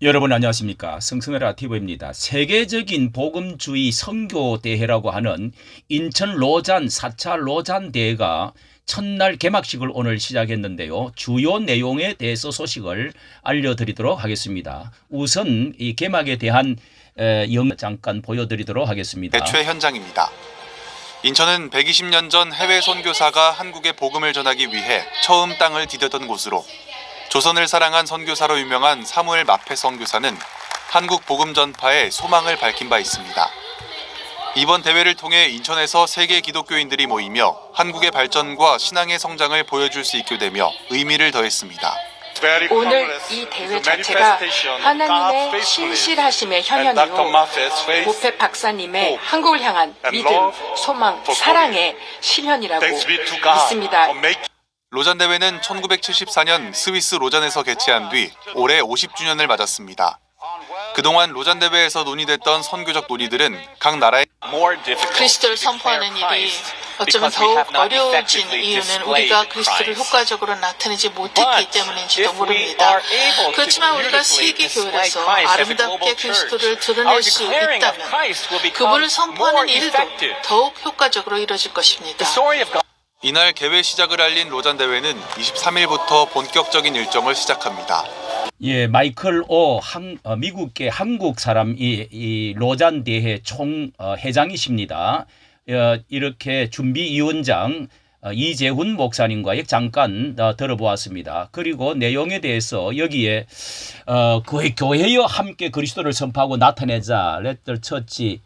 여러분 안녕하십니까. 성성회라 TV입니다. 세계적인 복음주의 선교대회라고 하는 인천 로잔 4차 로잔대회가 첫날 개막식을 오늘 시작했는데요. 주요 내용에 대해서 소식을 알려드리도록 하겠습니다. 우선 이 개막에 대한 영상 잠깐 보여드리도록 하겠습니다. 대최 현장입니다. 인천은 120년 전 해외 선교사가 한국에 복음을 전하기 위해 처음 땅을 디뎠던 곳으로 조선을 사랑한 선교사로 유명한 사무엘 마페 선교사는 한국 복음 전파에 소망을 밝힌 바 있습니다. 이번 대회를 통해 인천에서 세계 기독교인들이 모이며 한국의 발전과 신앙의 성장을 보여줄 수 있게 되며 의미를 더했습니다. 오늘 이 대회 자체가 하나님의 신실하심의 현현이요, 모페 박사님의 한국을 향한 믿음, 소망, 사랑의 실현이라고 믿습니다. 로잔 대회는 1974년 스위스 로잔에서 개최한 뒤 올해 50주년을 맞았습니다. 그동안 로잔 대회에서 논의됐던 선교적 논의들은 각 나라의 그리스도를 선포하는 일이 어쩌면 더욱 어려워진 이유는 우리가 그리스도를 효과적으로 나타내지 못했기 때문인지도 모릅니다. 그렇지만 우리가 세계교회라서 아름답게 그리스도를 드러낼 수 있다면 그분을 선포하는 일도 더욱 효과적으로 이루어질 것입니다. 이날 개회 시작을 알린 로잔 대회는 23일부터 본격적인 일정을 시작합니다. 예, 마이클 미국계 한국 사람 이 로잔 대회 총 회장이십니다. 이렇게 준비위원장 이재훈 목사님과 잠깐 들어보았습니다. 그리고 내용에 대해서 여기에 교회여 함께 그리스도를 선포하고 나타내자. Let the church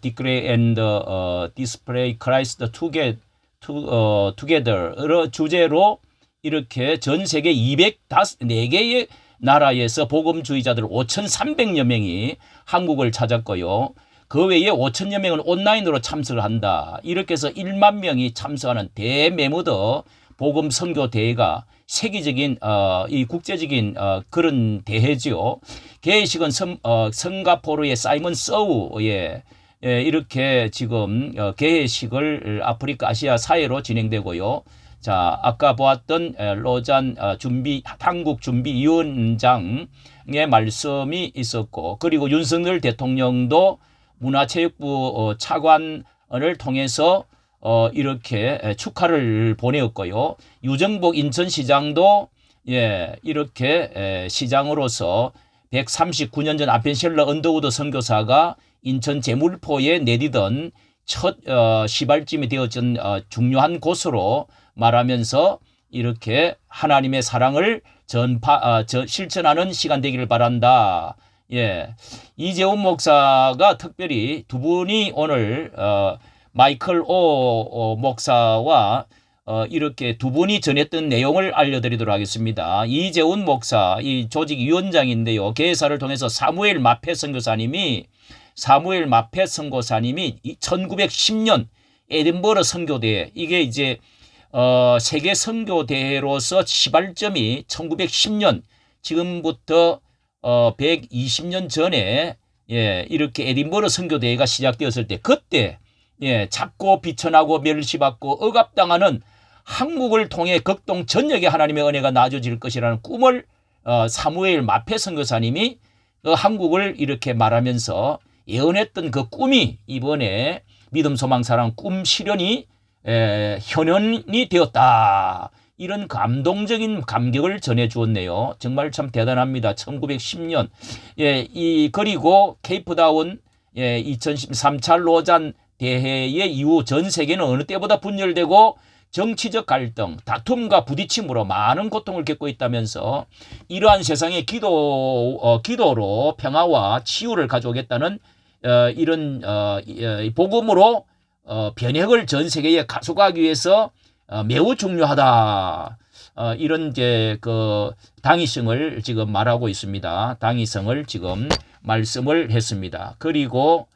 declare and display Christ together 주제로 이렇게 전 세계 204개의 나라에서 복음주의자들 5,300여 명이 한국을 찾았고요. 그 외에 5천여 명은 온라인으로 참석을 한다. 이렇게 해서 1만 명이 참석하는 대메모더 복음 선교 대회가 세계적인 이 국제적인 그런 대회지요. 개회식은 싱가포르의 사이먼 서우의 이렇게 지금 개회식을 아프리카 아시아 사회로 진행되고요. 자, 아까 보았던 로잔 한국 준비위원장의 말씀이 있었고, 그리고 윤석열 대통령도 문화체육부 차관을 통해서 이렇게 축하를 보내었고요. 유정복 인천시장도 이렇게 시장으로서 139년 전 아펜셀러 언더우드 선교사가 인천 제물포에 내디던 첫 시발점이 되어진 중요한 곳으로 말하면서 이렇게 하나님의 사랑을 실천하는 시간 되기를 바란다. 예, 이재훈 목사가 특별히 두 분이 오늘 마이클 목사와 이렇게 두 분이 전했던 내용을 알려드리도록 하겠습니다. 이재훈 목사, 이 조직위원장인데요. 개회사를 통해서 사무엘 마페 선교사님이 1910년 에딘버러 선교대회, 이게 이제 세계 선교대회로서 시발점이 1910년, 지금부터 120년 전에 이렇게 에딘버러 선교대회가 시작되었을 때, 그때 작고 비천하고 멸시받고 억압당하는 한국을 통해 극동 전역에 하나님의 은혜가 나아질 것이라는 꿈을 사무엘 마페 선교사님이 한국을 이렇게 말하면서 예언했던 그 꿈이 이번에 믿음 소망 사랑 꿈 실현이 현현이 되었다. 이런 감동적인 감격을 전해 주었네요. 정말 참 대단합니다. 1910년. 그리고 케이프다운 2013차 로잔 대회의 이후 전 세계는 어느 때보다 분열되고 정치적 갈등, 다툼과 부딪힘으로 많은 고통을 겪고 있다면서 이러한 세상의 기도로 평화와 치유를 가져오겠다는 이런 복음으로 변혁을 전 세계에 가속하기 위해서 매우 중요하다. 이런 이제 당위성을 지금 말하고 있습니다. 당위성을 지금 말씀을 했습니다. 그리고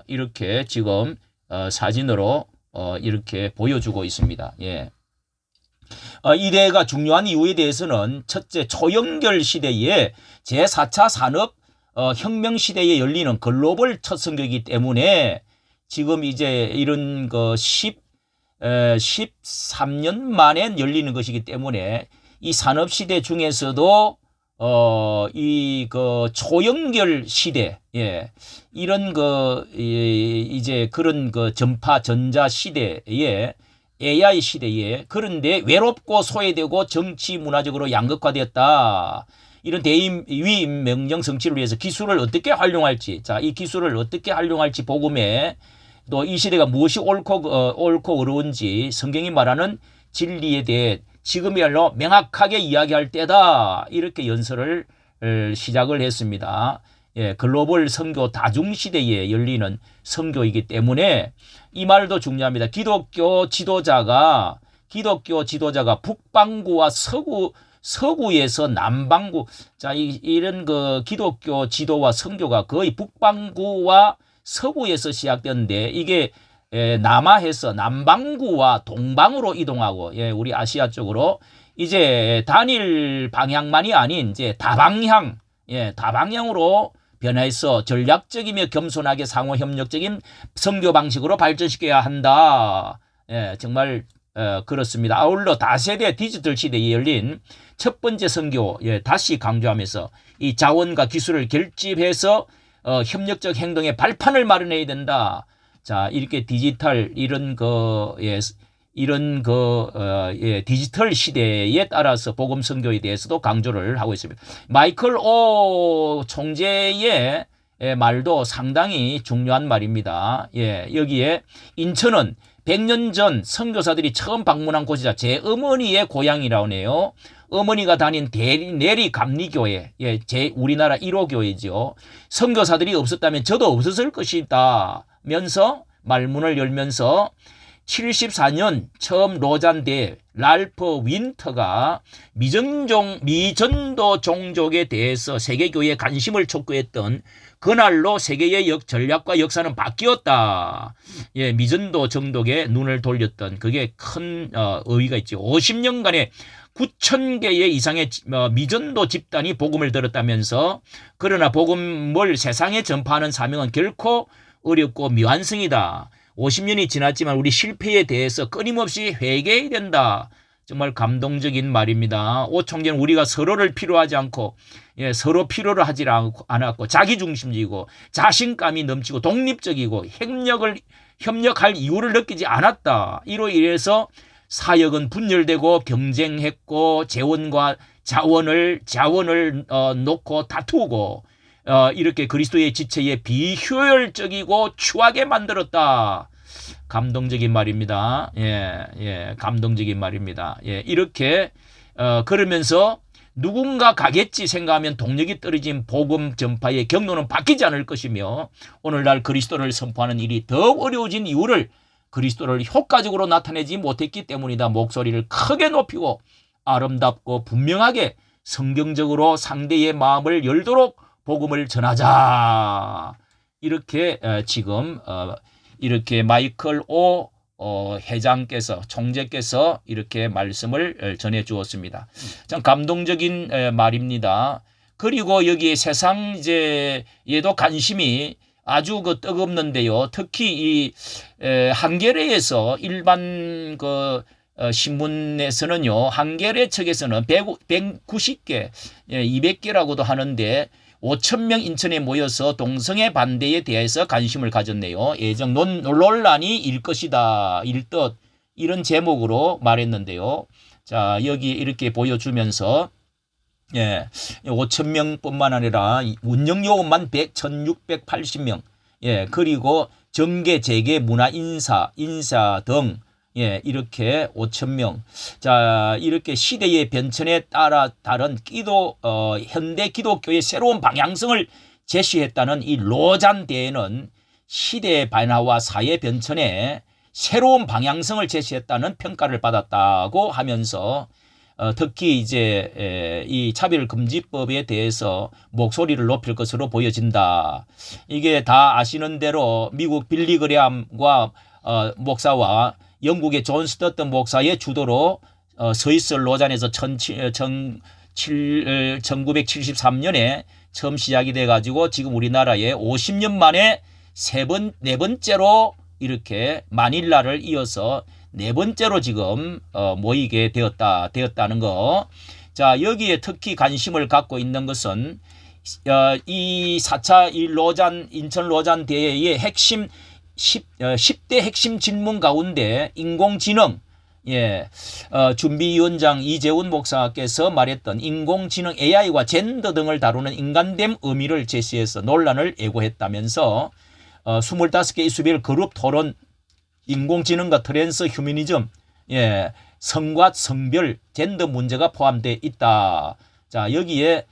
이렇게 지금 사진으로 이렇게 보여주고 있습니다. 예. 이 대회가 중요한 이유에 대해서는 첫째, 초연결 시대에 제4차 산업 혁명 시대에 열리는 글로벌 첫 선교이기 때문에 지금 이제 이런 13년 만에 열리는 것이기 때문에 이 산업시대 중에서도 이 그 초연결 시대, 예, 이런 이제 그런 전파 전자 시대에 AI 시대에 그런데 외롭고 소외되고 정치 문화적으로 양극화되었다. 이런 대위임 명령 성취를 위해서 기술을 어떻게 활용할지, 자, 이 기술을 어떻게 활용할지 복음에 또 이 시대가 무엇이 옳고 어려운지 성경이 말하는 진리에 대해 지금이야말로 명확하게 이야기할 때다. 이렇게 연설을 시작을 했습니다. 예, 글로벌 선교 다중시대에 열리는 선교이기 때문에 이 말도 중요합니다. 기독교 지도자가 북반구와 서구에서 남반구, 자, 이런 기독교 지도와 선교가 거의 북반구와 서구에서 시작되는데 이게 남하해서 남반구와 동방으로 이동하고, 예, 우리 아시아 쪽으로 이제 단일 방향만이 아닌 이제 다방향, 예, 다방향으로 변해서 전략적이며 겸손하게 상호 협력적인 선교 방식으로 발전시켜야 한다. 예, 정말 그렇습니다. 아울러 다세대 디지털 시대에 열린 첫 번째 선교, 예, 다시 강조하면서 이 자원과 기술을 결집해서 협력적 행동의 발판을 마련해야 된다. 자, 이렇게 디지털 디지털 시대에 따라서 복음 선교에 대해서도 강조를 하고 있습니다. 마이클 오 총재의 말도 상당히 중요한 말입니다. 예, 여기에 인천은 100년 전 선교사들이 처음 방문한 곳이자 제 어머니의 고향이라고 하네요. 어머니가 다닌 내리 감리교회, 예, 우리나라 1호 교회죠. 선교사들이 없었다면 저도 없었을 것이다. 면서 말문을 열면서 74년 처음 로잔대 랄프 윈터가 미전도 종족에 대해서 세계교회의 관심을 촉구했던 그날로 세계의 전략과 역사는 바뀌었다. 예, 미전도 정독에 눈을 돌렸던 그게 큰 의의가 있죠. 50년간의 9,000개의 이상의 미전도 집단이 복음을 들었다면서 그러나 복음을 세상에 전파하는 사명은 결코 어렵고 미완성이다. 50년이 지났지만 우리 실패에 대해서 끊임없이 회개해야 된다. 정말 감동적인 말입니다. 오 총재는 우리가 서로를 필요하지 않고, 예, 서로 필요를 하지 않았고 자기중심적이고 자신감이 넘치고 독립적이고 협력할 이유를 느끼지 않았다. 이로 인해서 사역은 분열되고 경쟁했고 자원을 놓고 다투고 이렇게 그리스도의 지체에 비효율적이고 추하게 만들었다. 감동적인 말입니다. 예, 감동적인 말입니다. 예, 이렇게 그러면서 누군가 가겠지 생각하면 동력이 떨어진 복음 전파의 경로는 바뀌지 않을 것이며 오늘날 그리스도를 선포하는 일이 더욱 어려워진 이유를 그리스도를 효과적으로 나타내지 못했기 때문이다. 목소리를 크게 높이고 아름답고 분명하게 성경적으로 상대의 마음을 열도록 복음을 전하자. 이렇게 지금 이렇게 마이클 오 회장께서 총재께서 이렇게 말씀을 전해 주었습니다. 참 감동적인 말입니다. 그리고 여기 세상 얘도 관심이 아주 뜨겁는데요. 특히 이 한겨레에서 일반 신문에서는요. 한겨레 측에서는 190개, 200개라고도 하는데 5,000명 인천에 모여서 동성애 반대에 대해서 관심을 가졌네요. 예정 논란이 일 것이다. 일듯 이런 제목으로 말했는데요. 자, 여기 이렇게 보여주면서 5,000명뿐만 아니라 운영 요원만 1,680명. 예, 그리고 정계, 재계, 문화, 인사 등 이렇게 5,000명. 자, 이렇게 시대의 변천에 따라 다른 현대 기독교의 새로운 방향성을 제시했다는 이 로잔 대회는 시대의 변화와 사회 변천에 새로운 방향성을 제시했다는 평가를 받았다고 하면서 특히 이 차별금지법에 대해서 목소리를 높일 것으로 보여진다. 이게 다 아시는 대로 미국 빌리 그레함과 목사와 영국의 존 스토튼 목사의 주도로 스위스 로잔에서 1973년에 처음 시작이 돼가지고 지금 우리나라에 50년 만에 네 번째로 이렇게 마닐라를 이어서 네 번째로 지금 모이게 되었다는 거. 자, 여기에 특히 관심을 갖고 있는 것은 이 4차 이 로잔 인천 로잔 대회의 핵심 10대 핵심 질문 가운데 인공지능 준비위원장 이재훈 목사께서 말했던 인공지능 AI와 젠더 등을 다루는 인간됨 의미를 제시해서 논란을 예고했다면서 25개 이슈별 그룹 토론 인공지능과 트랜스 휴머니즘 성과 성별 젠더 문제가 포함되어 있다. 자, 여기에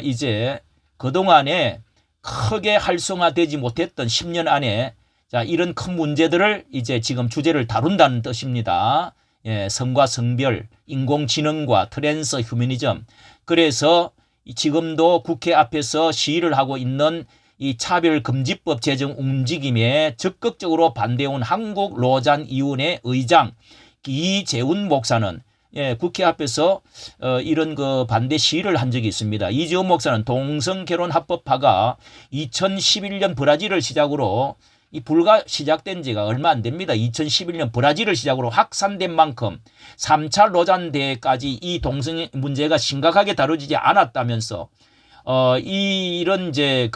이제 그동안에 크게 활성화되지 못했던 10년 안에 자, 이런 큰 문제들을 이제 지금 주제를 다룬다는 뜻입니다. 성과 성별, 인공지능과 트랜스 휴머니즘. 그래서 지금도 국회 앞에서 시위를 하고 있는 이 차별금지법 제정 움직임에 적극적으로 반대해온 한국로잔위원회 의장 이재훈 목사는 국회 앞에서 이런 그 반대 시위를 한 적이 있습니다. 이재훈 목사는 동성결혼 합법화가 2011년 브라질을 시작으로 이 불과 시작된 지가 얼마 안 됩니다. 2011년 브라질을 시작으로 확산된 만큼 3차 로잔 대회까지 이 동성 문제가 심각하게 다뤄지지 않았다면서 이런 이제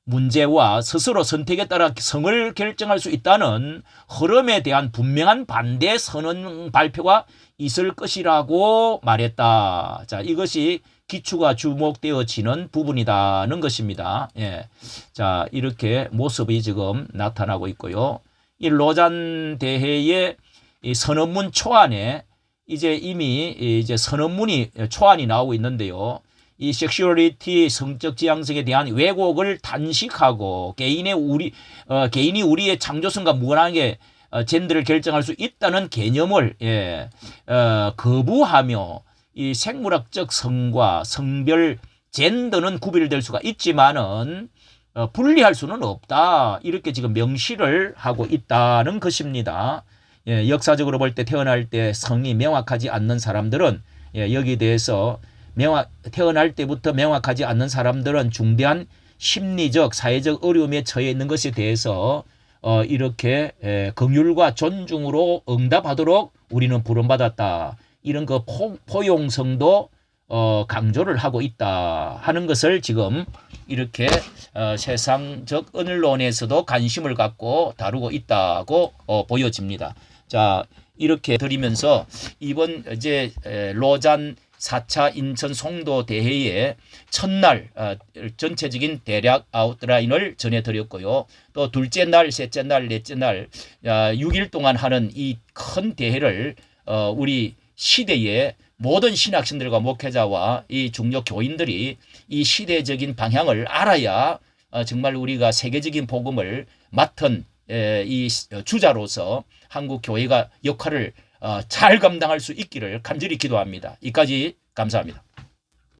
문제와 스스로 선택에 따라 성을 결정할 수 있다는 흐름에 대한 분명한 반대 선언 발표가 있을 것이라고 말했다. 자, 이것이 기초가 주목되어지는 부분이라는 것입니다. 자, 이렇게 모습이 지금 나타나고 있고요. 이 로잔 대회의 이 선언문 초안에 이제 이미 이제 선언문이 초안이 나오고 있는데요. 이 섹슈얼리티 성적 지향성에 대한 왜곡을 단식하고 개인이 우리의 창조성과 무관하게 젠더를 결정할 수 있다는 개념을 거부하며 이 생물학적 성과 성별 젠더는 구별될 수가 있지만은 분리할 수는 없다. 이렇게 지금 명시를 하고 있다는 것입니다. 역사적으로 볼 때 태어날 때 성이 명확하지 않는 사람들은 여기에 대해서 태어날 때부터 명확하지 않는 사람들은 중대한 심리적 사회적 어려움에 처해 있는 것에 대해서 이렇게 긍휼과 존중으로 응답하도록 우리는 부름받았다. 이런 그 포용성도 강조를 하고 있다 하는 것을 지금 이렇게 세상적 언론에서도 관심을 갖고 다루고 있다고 보여집니다. 자, 이렇게 드리면서 이번 이제 로잔 4차 인천 송도 대회의 첫날 전체적인 대략 아웃라인을 전해드렸고요. 또 둘째 날, 셋째 날, 넷째 날 6일 동안 하는 이 큰 대회를 우리 시대의 모든 신학생들과 목회자와 이 중요 교인들이 이 시대적인 방향을 알아야 정말 우리가 세계적인 복음을 맡은 이 주자로서 한국 교회가 역할을 잘 감당할 수 있기를 간절히 기도합니다. 이까지 감사합니다.